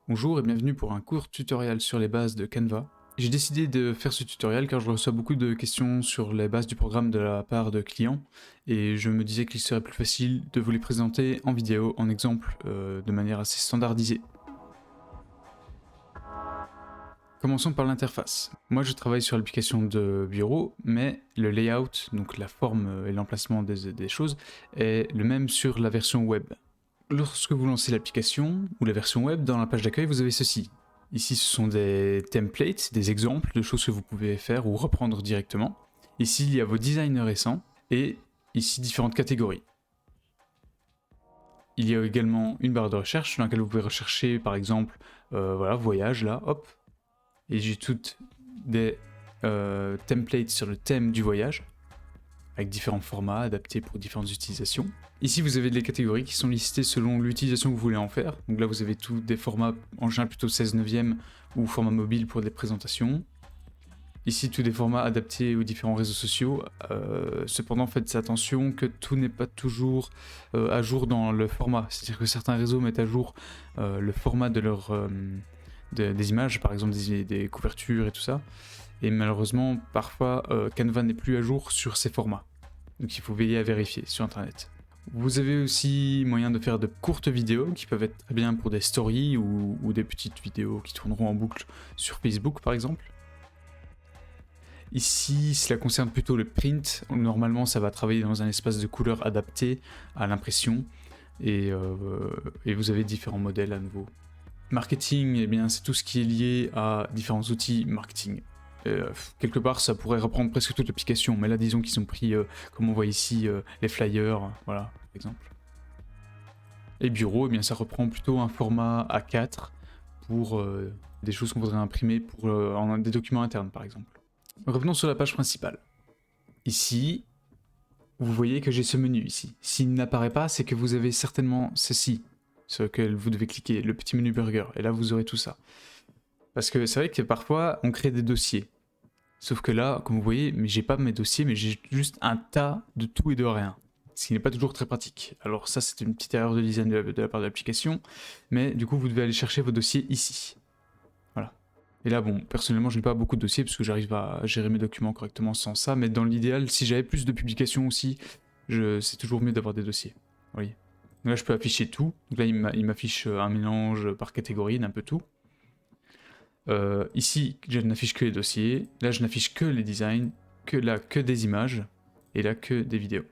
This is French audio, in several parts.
Bonjour et bienvenue pour un court tutoriel sur les bases de Canva. J'ai décidé de faire ce tutoriel car je reçois beaucoup de questions sur les bases du programme de la part de clients et je me disais qu'il serait plus facile de vous les présenter en vidéo, en exemple, de manière assez standardisée. Commençons par l'interface. Moi je travaille sur l'application de bureau, mais le layout, donc la forme et l'emplacement des choses, est le même sur la version web. Lorsque vous lancez l'application ou la version web, dans la page d'accueil, vous avez ceci. Ici, ce sont des templates, des exemples de choses que vous pouvez faire ou reprendre directement. Ici, il y a vos designs récents et ici, différentes catégories. Il y a également une barre de recherche dans laquelle vous pouvez rechercher, par exemple, voilà, voyage, là, hop. Et j'ai toutes des templates sur le thème du voyage, avec différents formats adaptés pour différentes utilisations. Ici, vous avez les catégories qui sont listées selon l'utilisation que vous voulez en faire. Donc là, vous avez tous des formats, en général plutôt 16/9 ou format mobile pour des présentations. Ici, tous des formats adaptés aux différents réseaux sociaux. Cependant, faites attention que tout n'est pas toujours à jour dans le format. C'est-à-dire que certains réseaux mettent à jour le format de des images, par exemple des couvertures et tout ça. Et malheureusement, parfois, Canva n'est plus à jour sur ces formats. Donc il faut veiller à vérifier sur Internet. Vous avez aussi moyen de faire de courtes vidéos qui peuvent être très bien pour des stories ou des petites vidéos qui tourneront en boucle sur Facebook par exemple. Ici, cela concerne plutôt le print. Normalement, ça va travailler dans un espace de couleur adapté à l'impression et vous avez différents modèles à nouveau. Marketing, eh bien, c'est tout ce qui est lié à différents outils marketing. Quelque part, ça pourrait reprendre presque toute l'application, mais là, disons qu'ils ont pris, comme on voit ici, les flyers, voilà, par exemple. Et bureau, eh bien, ça reprend plutôt un format A4 pour des choses qu'on voudrait imprimer pour des documents internes, par exemple. Revenons sur la page principale. Ici, vous voyez que j'ai ce menu ici. S'il n'apparaît pas, c'est que vous avez certainement ceci, sur lequel vous devez cliquer, le petit menu burger, et là, vous aurez tout ça. Parce que c'est vrai que parfois, on crée des dossiers. Sauf que là, comme vous voyez, mais j'ai pas mes dossiers, mais j'ai juste un tas de tout et de rien. Ce qui n'est pas toujours très pratique. Alors ça, c'est une petite erreur de design de la part de l'application. Mais du coup, vous devez aller chercher vos dossiers ici. Voilà. Et là, bon, personnellement, je n'ai pas beaucoup de dossiers parce que j'arrive à gérer mes documents correctement sans ça. Mais dans l'idéal, si j'avais plus de publications aussi, c'est toujours mieux d'avoir des dossiers. Vous voyez. Donc là, je peux afficher tout. Donc là, il m'affiche un mélange par catégorie d'un peu tout. Ici, je n'affiche que les dossiers. Là, je n'affiche que les designs. Que des images. Et là, que des vidéos.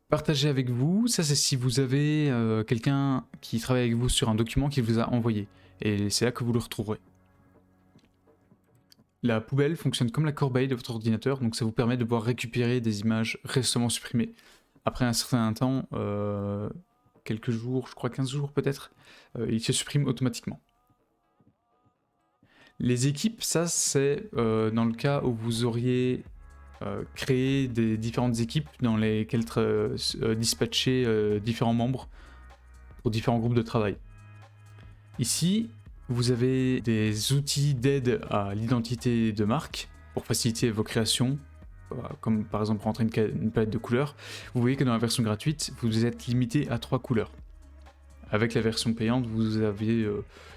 Partager avec vous, ça c'est si vous avez quelqu'un qui travaille avec vous sur un document qu'il vous a envoyé. Et c'est là que vous le retrouverez. La poubelle fonctionne comme la corbeille de votre ordinateur, donc ça vous permet de pouvoir récupérer des images récemment supprimées. Après un certain temps, quelques jours, je crois 15 jours peut-être, il se supprime automatiquement. Les équipes, ça c'est dans le cas où vous auriez créé des différentes équipes dans lesquelles dispatcher différents membres pour différents groupes de travail. Ici, vous avez des outils d'aide à l'identité de marque pour faciliter vos créations, comme par exemple rentrer une palette de couleurs. Vous voyez que dans la version gratuite, vous êtes limité à 3 couleurs. Avec la version payante, vous avez,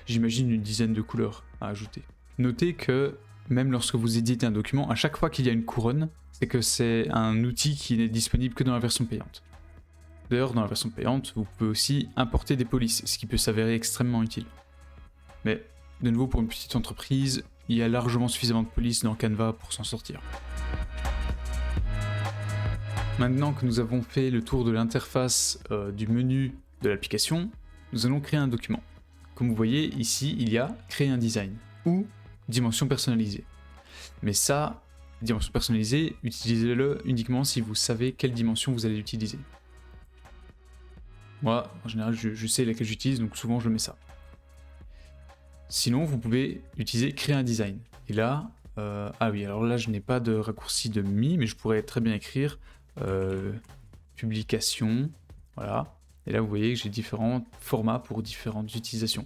j'imagine, une dizaine de couleurs à ajouter. Notez que même lorsque vous éditez un document, à chaque fois qu'il y a une couronne, c'est que c'est un outil qui n'est disponible que dans la version payante. D'ailleurs, dans la version payante, vous pouvez aussi importer des polices, ce qui peut s'avérer extrêmement utile. Mais, de nouveau, pour une petite entreprise, il y a largement suffisamment de polices dans Canva pour s'en sortir. Maintenant que nous avons fait le tour de l'interface du menu de l'application, nous allons créer un document. Comme vous voyez, ici, il y a « Créer un design » ou « Dimension personnalisée ». Mais ça, dimension personnalisée, utilisez-le uniquement si vous savez quelle dimension vous allez utiliser. Moi, en général, je sais laquelle j'utilise, donc souvent je mets ça. Sinon, vous pouvez utiliser créer un design. Et là, ah oui, alors là, je n'ai pas de raccourci de mi, mais je pourrais très bien écrire publication, voilà. Et là, vous voyez que j'ai différents formats pour différentes utilisations.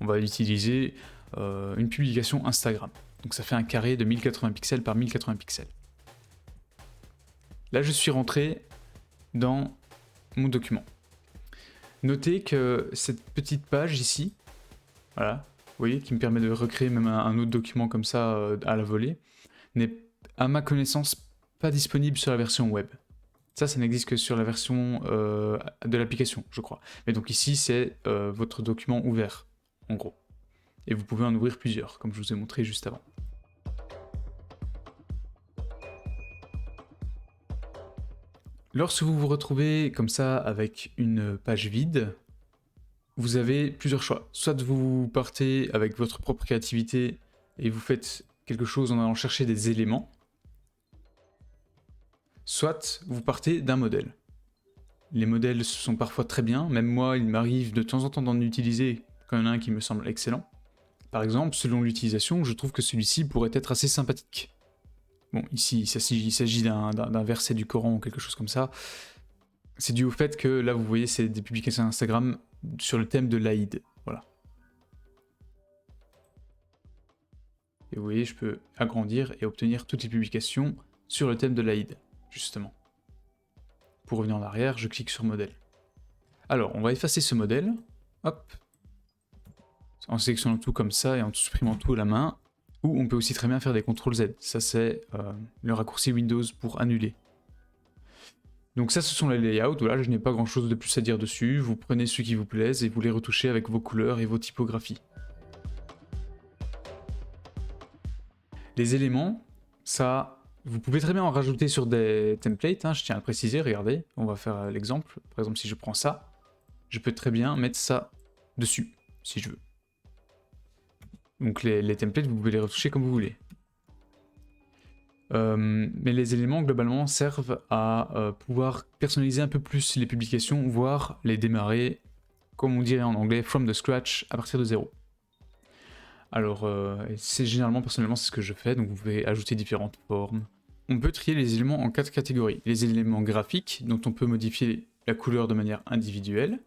On va utiliser une publication Instagram. Donc ça fait un carré de 1080 pixels par 1080 pixels. Là, je suis rentré dans mon document. Notez que cette petite page ici, voilà, vous voyez, qui me permet de recréer même un autre document comme ça à la volée, n'est à ma connaissance pas disponible sur la version web. Ça n'existe que sur la version de l'application, je crois. Mais donc ici, c'est votre document ouvert, en gros. Et vous pouvez en ouvrir plusieurs, comme je vous ai montré juste avant. Lorsque vous vous retrouvez comme ça avec une page vide, vous avez plusieurs choix. Soit vous partez avec votre propre créativité et vous faites quelque chose en allant chercher des éléments, soit vous partez d'un modèle. Les modèles sont parfois très bien, même moi il m'arrive de temps en temps d'en utiliser quand il y en a un qui me semble excellent. Par exemple, selon l'utilisation, je trouve que celui-ci pourrait être assez sympathique. Bon, ici il s'agit d'un verset du Coran ou quelque chose comme ça. C'est dû au fait que là vous voyez c'est des publications Instagram sur le thème de l'Aïd. Voilà. Et vous voyez, je peux agrandir et obtenir toutes les publications sur le thème de l'Aïd, justement. Pour revenir en arrière, je clique sur modèle. Alors, on va effacer ce modèle. Hop. En sélectionnant tout comme ça et en supprimant tout à la main. Ou on peut aussi très bien faire des CTRL-Z. Ça, c'est le raccourci Windows pour annuler. Donc ça, ce sont les layouts. Voilà, je n'ai pas grand-chose de plus à dire dessus. Vous prenez ceux qui vous plaisent et vous les retouchez avec vos couleurs et vos typographies. Les éléments, ça, vous pouvez très bien en rajouter sur des templates, hein, je tiens à le préciser, regardez, on va faire l'exemple. Par exemple, si je prends ça, je peux très bien mettre ça dessus, si je veux. Donc les templates, vous pouvez les retoucher comme vous voulez. Mais les éléments, globalement, servent à pouvoir personnaliser un peu plus les publications, voire les démarrer, comme on dirait en anglais, from the scratch, à partir de zéro. Alors, c'est généralement, personnellement, c'est ce que je fais, donc vous pouvez ajouter différentes formes. On peut trier les éléments en 4 catégories. Les éléments graphiques, dont on peut modifier la couleur de manière individuelle,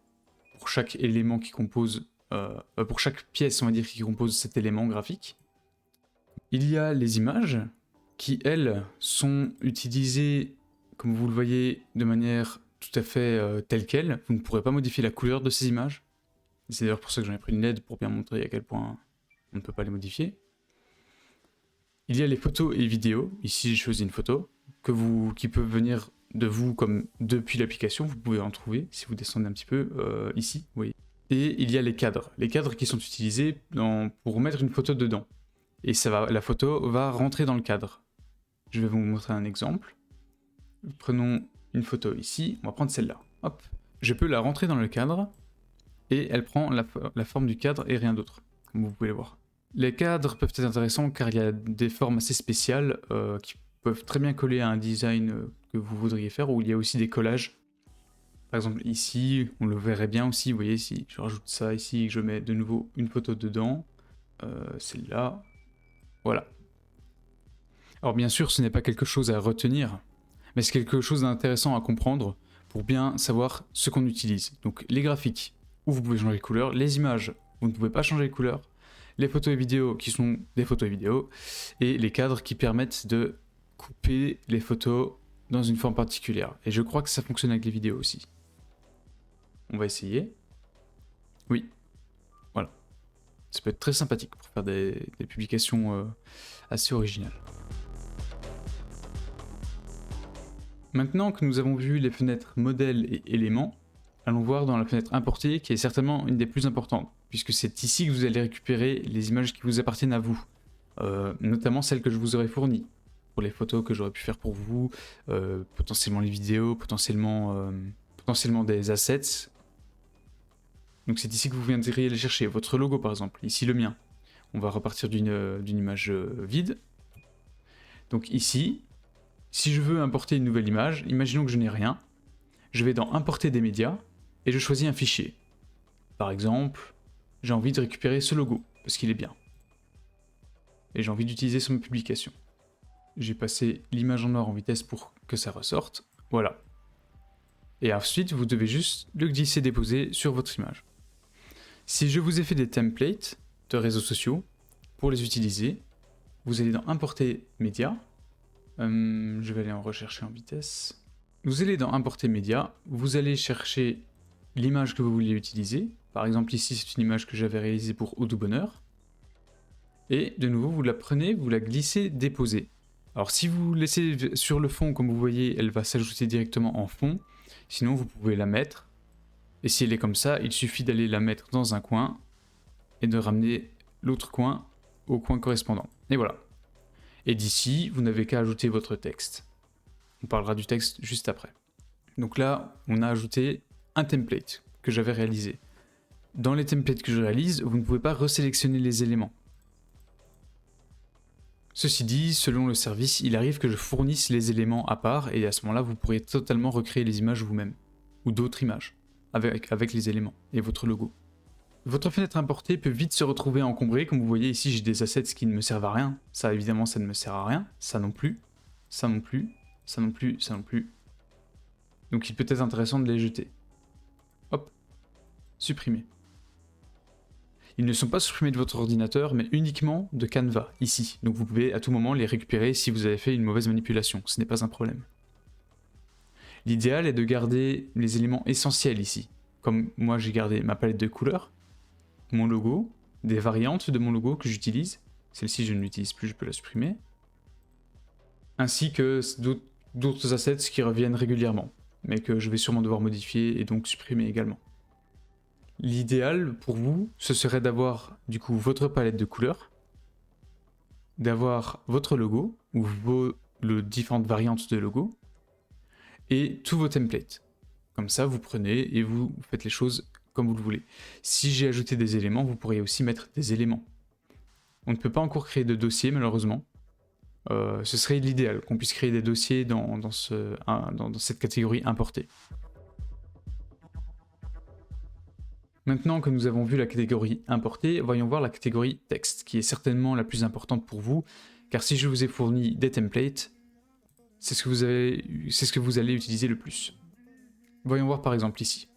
pour chaque élément qui compose, pour chaque pièce, on va dire, qui compose cet élément graphique. Il y a les images, qui, elles, sont utilisées, comme vous le voyez, de manière tout à fait telle quelle. Vous ne pourrez pas modifier la couleur de ces images. C'est d'ailleurs pour ça que j'en ai pris une LED, pour bien montrer à quel point on ne peut pas les modifier. Il y a les photos et vidéos. Ici, j'ai choisi une photo qui peut venir de vous comme depuis l'application. Vous pouvez en trouver si vous descendez un petit peu ici. Vous voyez. Et il y a les cadres. Les cadres qui sont utilisés pour mettre une photo dedans. Et la photo va rentrer dans le cadre. Je vais vous montrer un exemple. Prenons une photo ici. On va prendre celle-là. Hop. Je peux la rentrer dans le cadre. Et elle prend la forme du cadre et rien d'autre. Comme vous pouvez le voir. Les cadres peuvent être intéressants car il y a des formes assez spéciales qui peuvent très bien coller à un design que vous voudriez faire, ou il y a aussi des collages. Par exemple ici, on le verrait bien aussi, vous voyez, si je rajoute ça ici et que je mets de nouveau une photo dedans, celle-là, voilà. Alors bien sûr, ce n'est pas quelque chose à retenir, mais c'est quelque chose d'intéressant à comprendre pour bien savoir ce qu'on utilise. Donc les graphiques, où vous pouvez changer les couleurs, les images, vous ne pouvez pas changer les couleurs, les photos et vidéos qui sont des photos et vidéos, et les cadres qui permettent de couper les photos dans une forme particulière. Et je crois que ça fonctionne avec les vidéos aussi. On va essayer. Oui, voilà. Ça peut être très sympathique pour faire des publications assez originales. Maintenant que nous avons vu les fenêtres modèles et éléments, allons voir dans la fenêtre importée qui est certainement une des plus importantes, puisque c'est ici que vous allez récupérer les images qui vous appartiennent à vous, notamment celles que je vous aurais fournies, pour les photos que j'aurais pu faire pour vous, potentiellement les vidéos, potentiellement des assets. Donc c'est ici que vous viendriez les chercher, votre logo par exemple, ici le mien. On va repartir d'une image vide. Donc ici, si je veux importer une nouvelle image, imaginons que je n'ai rien, je vais dans importer des médias, et je choisis un fichier. Par exemple, j'ai envie de récupérer ce logo, parce qu'il est bien. Et j'ai envie d'utiliser sur mes publications. J'ai passé l'image en noir en vitesse pour que ça ressorte. Voilà. Et ensuite, vous devez juste le glisser-déposer sur votre image. Si je vous ai fait des templates de réseaux sociaux, pour les utiliser, vous allez dans Importer médias. Je vais aller en rechercher en vitesse. Vous allez dans Importer médias, vous allez chercher l'image que vous voulez utiliser. Par exemple ici c'est une image que j'avais réalisée pour Au Doux Bonheur. Et de nouveau vous la prenez, vous la glissez, déposez. Alors si vous laissez sur le fond, comme vous voyez, elle va s'ajouter directement en fond. Sinon vous pouvez la mettre. Et si elle est comme ça, il suffit d'aller la mettre dans un coin et de ramener l'autre coin au coin correspondant. Et voilà. Et d'ici, vous n'avez qu'à ajouter votre texte. On parlera du texte juste après. Donc là, on a ajouté un template que j'avais réalisé. Dans les templates que je réalise, vous ne pouvez pas resélectionner les éléments. Ceci dit, selon le service, il arrive que je fournisse les éléments à part et à ce moment-là, vous pourrez totalement recréer les images vous-même ou d'autres images avec les éléments et votre logo. Votre fenêtre importée peut vite se retrouver encombrée. Comme vous voyez ici, j'ai des assets qui ne me servent à rien. Ça, évidemment, ça ne me sert à rien. Ça non plus. Ça non plus. Ça non plus. Ça non plus. Donc il peut être intéressant de les jeter. Hop. Supprimer. Ils ne sont pas supprimés de votre ordinateur, mais uniquement de Canva, ici. Donc vous pouvez à tout moment les récupérer si vous avez fait une mauvaise manipulation. Ce n'est pas un problème. L'idéal est de garder les éléments essentiels ici. Comme moi, j'ai gardé ma palette de couleurs, mon logo, des variantes de mon logo que j'utilise. Celle-ci, je ne l'utilise plus, je peux la supprimer. Ainsi que d'autres assets qui reviennent régulièrement, mais que je vais sûrement devoir modifier et donc supprimer également. L'idéal pour vous, ce serait d'avoir du coup votre palette de couleurs, d'avoir votre logo, ou les différentes variantes de logo, et tous vos templates. Comme ça, vous prenez et vous faites les choses comme vous le voulez. Si j'ai ajouté des éléments, vous pourriez aussi mettre des éléments. On ne peut pas encore créer de dossier, malheureusement. Ce serait l'idéal, qu'on puisse créer des dossiers dans cette catégorie importée. Maintenant que nous avons vu la catégorie importée, voyons voir la catégorie texte, qui est certainement la plus importante pour vous, car si je vous ai fourni des templates, c'est ce que vous allez utiliser le plus. Voyons voir par exemple ici.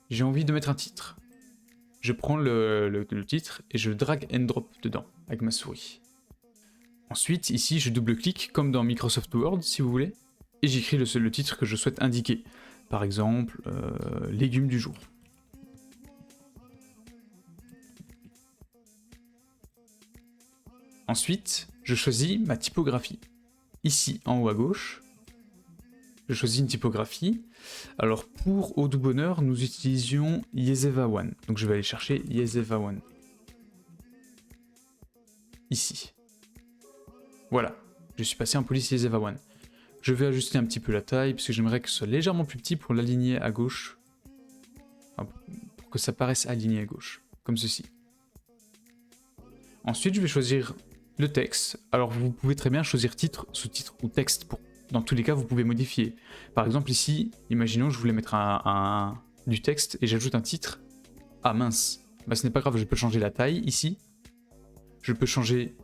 J'ai envie de mettre un titre. Je prends le titre et je drag and drop dedans avec ma souris. Ensuite, ici, je double-clique comme dans Microsoft Word, si vous voulez, et j'écris le titre que je souhaite indiquer. Par exemple, légumes du jour. Ensuite, je choisis ma typographie. Ici, en haut à gauche, je choisis une typographie. Alors pour Au Doux Bonheur, nous utilisions Yezeva One. Donc je vais aller chercher Yezeva One. Ici. Voilà, je suis passé en police Yezeva One. Je vais ajuster un petit peu la taille, parce que j'aimerais que ce soit légèrement plus petit pour l'aligner à gauche. Enfin, pour que ça paraisse aligné à gauche, comme ceci. Ensuite, je vais choisir le texte. Alors vous pouvez très bien choisir titre, sous-titre ou texte. Dans tous les cas, vous pouvez modifier. Par exemple ici, imaginons je voulais mettre du texte et j'ajoute un titre. Ah mince, bah, ce n'est pas grave, je peux changer la taille ici. Je peux changer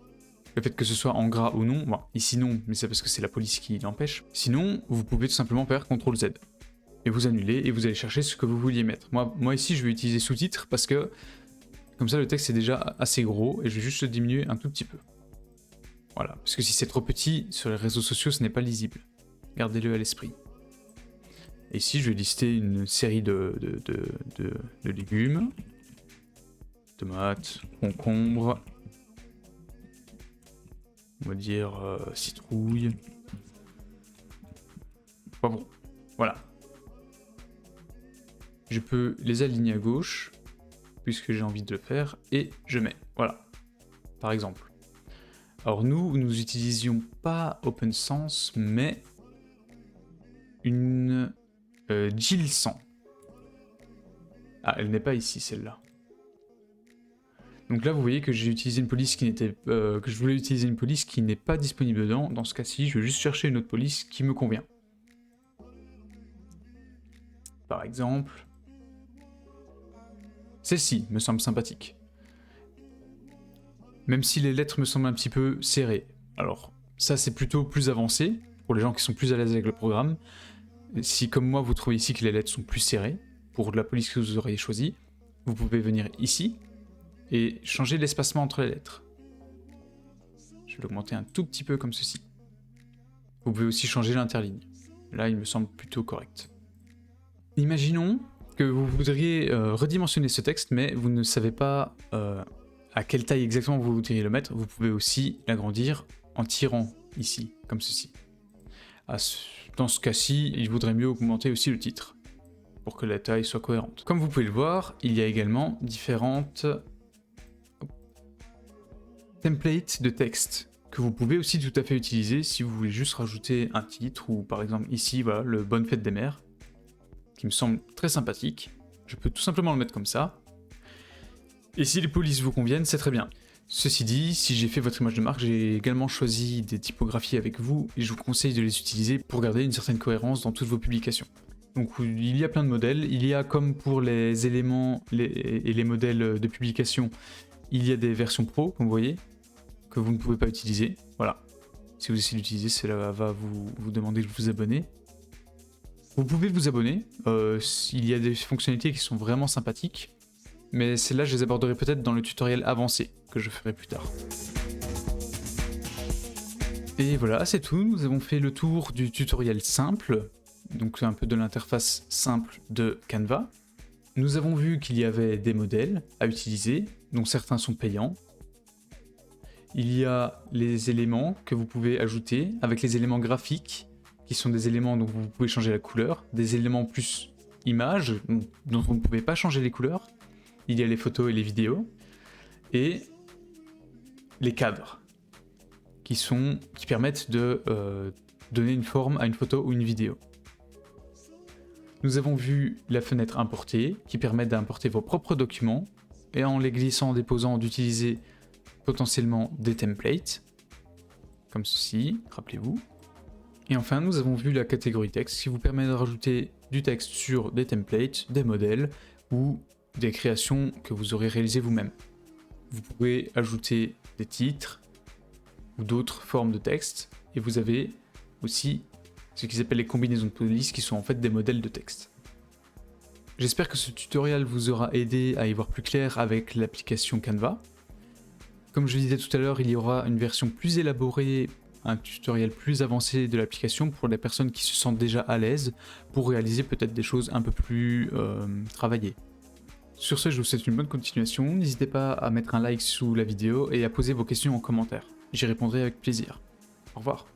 le fait que ce soit en gras ou non. Bon, ici non, mais c'est parce que c'est la police qui l'empêche. Sinon, vous pouvez tout simplement faire CTRL Z. Et vous annulez et vous allez chercher ce que vous vouliez mettre. Moi ici, je vais utiliser sous-titre parce que comme ça, le texte est déjà assez gros et je vais juste le diminuer un tout petit peu. Voilà, parce que si c'est trop petit, sur les réseaux sociaux, ce n'est pas lisible. Gardez-le à l'esprit. Et ici, je vais lister une série de légumes. Tomates, concombres. On va dire citrouille. Poivron. Voilà. Je peux les aligner à gauche, puisque j'ai envie de le faire, et je mets. Voilà. Par exemple. Alors nous n'utilisions pas OpenSense, mais une Jill 100. Ah, elle n'est pas ici, celle-là. Donc là, vous voyez que j'ai utilisé une police qui n'était, que je voulais utiliser une police qui n'est pas disponible dedans. Dans ce cas-ci, je vais juste chercher une autre police qui me convient. Par exemple, celle-ci me semble sympathique. Même si les lettres me semblent un petit peu serrées. Alors, ça c'est plutôt plus avancé, pour les gens qui sont plus à l'aise avec le programme. Si comme moi vous trouvez ici que les lettres sont plus serrées, pour la police que vous auriez choisie, vous pouvez venir ici, et changer l'espacement entre les lettres. Je vais l'augmenter un tout petit peu comme ceci. Vous pouvez aussi changer l'interligne. Là il me semble plutôt correct. Imaginons que vous voudriez redimensionner ce texte, mais vous ne savez pas à quelle taille exactement vous voudriez le mettre, vous pouvez aussi l'agrandir en tirant ici, comme ceci. Dans ce cas-ci, il vaudrait mieux augmenter aussi le titre, pour que la taille soit cohérente. Comme vous pouvez le voir, il y a également différentes templates de texte que vous pouvez aussi tout à fait utiliser si vous voulez juste rajouter un titre, ou par exemple ici, voilà, le Bonne Fête des Mères, qui me semble très sympathique. Je peux tout simplement le mettre comme ça. Et si les polices vous conviennent, c'est très bien. Ceci dit, si j'ai fait votre image de marque, j'ai également choisi des typographies avec vous, et je vous conseille de les utiliser pour garder une certaine cohérence dans toutes vos publications. Donc il y a plein de modèles, il y a comme pour les éléments et les modèles de publication, il y a des versions pro, comme vous voyez, que vous ne pouvez pas utiliser. Voilà. Si vous essayez d'utiliser, cela va vous demander de vous abonner. Vous pouvez vous abonner, il y a des fonctionnalités qui sont vraiment sympathiques, mais celles-là je les aborderai peut-être dans le tutoriel avancé, que je ferai plus tard. Et voilà, c'est tout, nous avons fait le tour du tutoriel simple, donc c'est un peu de l'interface simple de Canva. Nous avons vu qu'il y avait des modèles à utiliser, dont certains sont payants. Il y a les éléments que vous pouvez ajouter avec les éléments graphiques, qui sont des éléments dont vous pouvez changer la couleur, des éléments plus images, dont vous ne pouvez pas changer les couleurs. Il y a les photos et les vidéos, et les cadres, qui permettent de donner une forme à une photo ou une vidéo. Nous avons vu la fenêtre importer, qui permet d'importer vos propres documents, et en les glissant, en déposant, d'utiliser potentiellement des templates, comme ceci, rappelez-vous. Et enfin, nous avons vu la catégorie texte, qui vous permet de rajouter du texte sur des templates, des modèles, ou des créations que vous aurez réalisées vous-même. Vous pouvez ajouter des titres, ou d'autres formes de texte, et vous avez aussi ce qu'ils appellent les combinaisons de police, qui sont en fait des modèles de texte. J'espère que ce tutoriel vous aura aidé à y voir plus clair avec l'application Canva. Comme je disais tout à l'heure, il y aura une version plus élaborée, un tutoriel plus avancé de l'application pour les personnes qui se sentent déjà à l'aise pour réaliser peut-être des choses un peu plus travaillées. Sur ce, je vous souhaite une bonne continuation, n'hésitez pas à mettre un like sous la vidéo et à poser vos questions en commentaire. J'y répondrai avec plaisir. Au revoir.